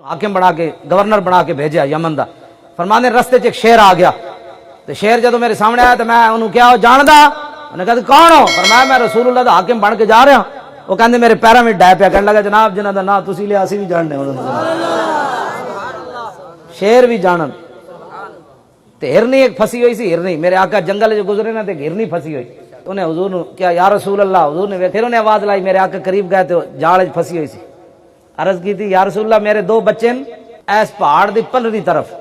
حاکم بنا کے گورنر بنا کے بھیجا یمن دا. فرمانے رستے چ ایک شیر آ گیا تو شیر جدو میرے سامنے آیا تو میں انہوں کیا جاندا؟ انہیں کہا کون ہو؟ فرمایا میں رسول اللہ دا حاکم بن کے جا رہا. وہ کہندے میرے پیروں میں ڈے پیا کہنے لگا جناب جنہاں دا نام تسی لیا اسی بھی جاننے شیر بھی جانن. تے ہرنی ایک پھسی ہوئی سی. ہرنی میرے آقا جنگل جو گزرے نا تے ہرنی پھسی ہوئی. تو انہیں حضور نے کیا یا رسول اللہ، حضور نے پھر انہیں آواز لائی. میرے آقا قریب گئے تو جاڑ پھسی ہوئی سی. عرض کی تھی یا رسول اللہ میرے دو بچے ایس پہاڑ دی پلری طرف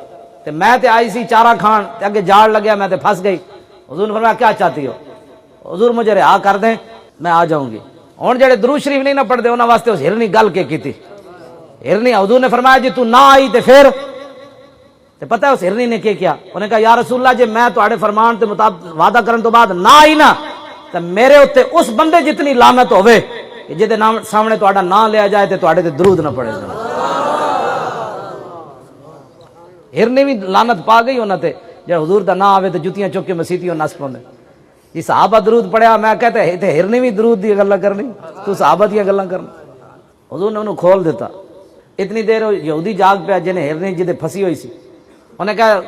تے میں تے آئی سی چارہ کھان تے اگے جاڑ لگیا میں تے پھنس گئی. حضور نے فرمایا کیا چاہتی ہو؟ حضور مجھے رہا کر دیں میں آ جاؤں گی. ہن جڑے درود شریف نہیں نہ پڑھ دے انہاں واسطے اس ہرنی گل کے کیتی. ہرنی حضور نے فرمایا جی تو نہ آئی تے پھر تے پتہ ہے اس ہرنی نے کیا؟ انہیں کہا یا رسول اللہ جی میں تہاڈے فرمان تے مطابق وعدہ کرن تو بعد نہ آئی نا تے میرے اوتے اس بندے جتنی لعنت ہوے کہ جے دے نام سامنے تہاڈا نام لیا جائے تے تہاڈے تے درود نہ پڑے جائے. ہرنی بھی لعنت پا گئی انہاں تے جے حضور دا نام آوے تے جتیاں چک کے مسیتیوں نس پوندے. جی صحابہ درود پڑھیا میں کہتے ہیں تے ہرنی بھی درود دی گلاں کرنی تو صحابہ دی گلاں کرنی. حضور نے انہوں کھول دیتا. اتنی دیر یہودی جاگ پیا جنہیں ہرنی جدے پھنسی ہوئی سی. انہیں کہا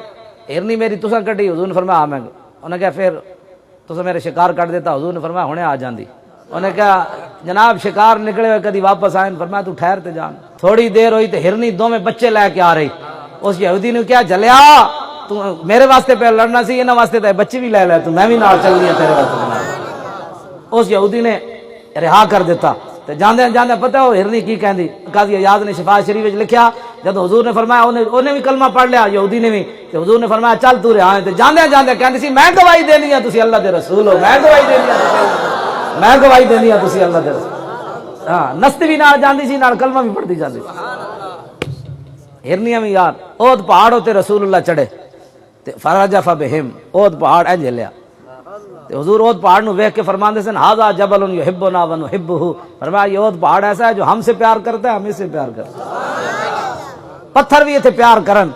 ہرنی میری تساں کٹی؟ حضور نے فرمایا میں. انہیں کہا پھر تساں میرے شکار کٹ دیتا؟ حضور نے فرمایا ہونے آ جاندی. انہیں کہا جناب شکار نکلے ہوئے کدی واپس آئیں؟ فرمایا تو ٹھہر تے جان. تھوڑی دیر ہوئی تے ہرنی دو میں بچے لے کے آ رہی. اس یہودی نے کیا جلیا تو میرے واسطے پہ لڑنا سی انہاں واسطے تے بچے بھی لے لے تو میں بھی نال چلنی ہے تیرے واسطے. اس یہودی نے رہا کر دیتا. تے جاندے جاندے پتہ ہو ہرنی کی کہندی؟ قاضی ایاز نے شفاء شریف وچ لکھیا جب حضور نے فرمایا انہیں بھی کلمہ پڑھ لیا یہودی نے بھی تے حضور نے فرمایا چل تو رہا ہے. تے جاندے جاندے کہندی سی میں گواہی دینی ہاں تسی اللہ دے رسول ہو. میں گواہی دینی ہاں میں گواہی دینی ہاں تسی اللہ دے رسول. ہاں نستی بھی نال جاندی سی نال کلمہ بھی پڑھدی جاندی سی. ہرنیاں بھی یار اود پہاڑ تے رسول اللہ چڑھے تے فرجف بہم اود پہاڑ انج ہلیا. تے حضور اود پہاڑ نو ویکھ کے فرماندے سن ھذا جبل یحبنا ونحبہ. فرمایا یہ اود پہاڑ ایسا ہے جو ہم سے پیار کرتا ہے ہم اس سے پیار کرتے ہیں. پتھر بھی ایتھے پیار کرن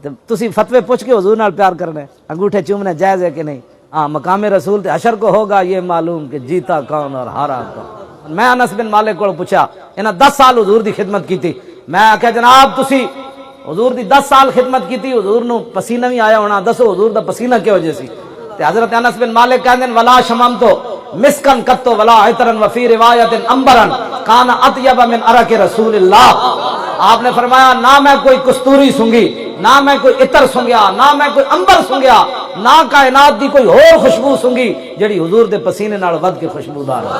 تے تسی فتوی پوچھ کے حضور نال پیار کرنا ہے. انگوٹھے چومنے جائز ہے کہ نہیں؟ ہاں مقام رسول تے حشر کو ہوگا یہ معلوم کہ جیتا کون اور ہارا کون. میں انس بن مالک کو پوچھا انہاں 10 سال حضور دی خدمت کیتی. میں آکھیا جناب تسی حضور دی 10 سال خدمت کیتی حضور نو پسینہ بھی آیا ہونا دسو حضور دا پسینہ کی وجہ سی؟ تے حضرت انس بن مالک کہندے ولا شممتو مسکن قطو ولا عطرن وفی روایت امبرن کان اطیب من عرق رسول اللہ. آپ نے فرمایا نہ میں کوئی کستوری سونگی نہ میں کوئی عطر سونگیا نہ میں کوئی امبر سونگیا نہ کائنات دی کوئی اور خوشبو سونگی جڑی حضور دے پسینے نال ود کے خوشبودار ہے.